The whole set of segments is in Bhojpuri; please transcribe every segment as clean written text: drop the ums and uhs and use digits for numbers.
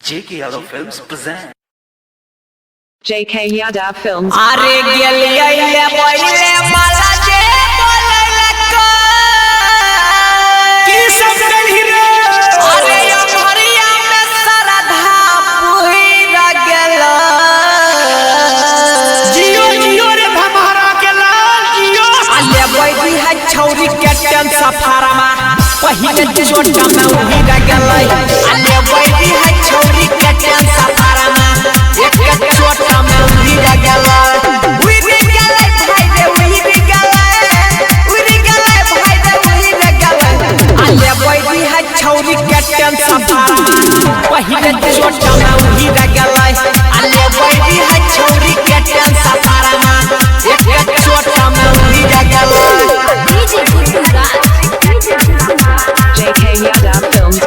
JK Yadav Films present. JK Yadav Films. अरे गेलिया ले बोले माला जे बोले लको की सब कही रे अरे हरिया में सरधा पुहिरा गेला जियो जियो रे भमहरा के लाल जियो अले बैठी है छौरी के टेन सफारमा पहिले छोटा में उहिरा गेला अले बैठी है छौरी के टेन सफारमा एक छोटा में उहिरा गेला उहिरा गेला भाई रे उहिरा गेला भाई रे उहिरा गेला अले बैठी है छौरी के टेन सफारमा पहिले छोटा में उहिरा गेला अले बैठी है छौरी के टेन सफारमा एक छोटा में उहिरा गेला JK Yadav Films.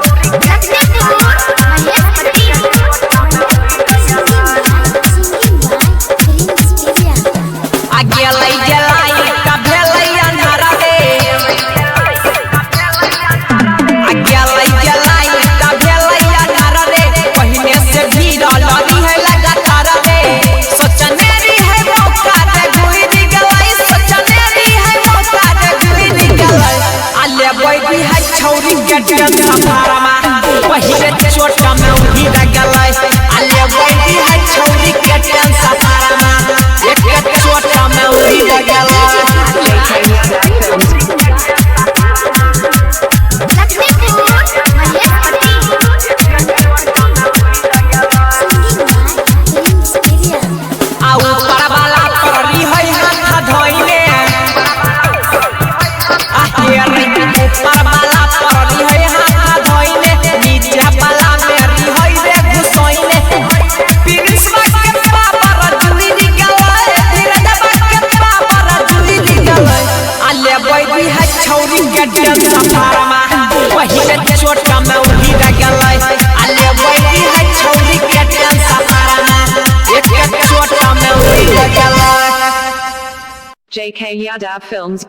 छौरी के टेन सफारमा पहिले छोटा में उहिरा गेला अले बैठी है छौरी के टेन सफारमा एक छोटा में उहिरा गेला आउ परवाला करली है हाथ धोइले आहे रे परवाला करली है हाथ धोइले नीचे वाला मेरी है रे घुसोइले प्रिंसवा के पापर जुली निकला धीरज के पापर जुली निकला अले बैठी है छौरी के टेन सफारमा पहिले छोटा में उहिरा गेला अले बैठी है छौरी के टेन सफारमा एक छोटा में उहिरा गेला JK Yadav Films.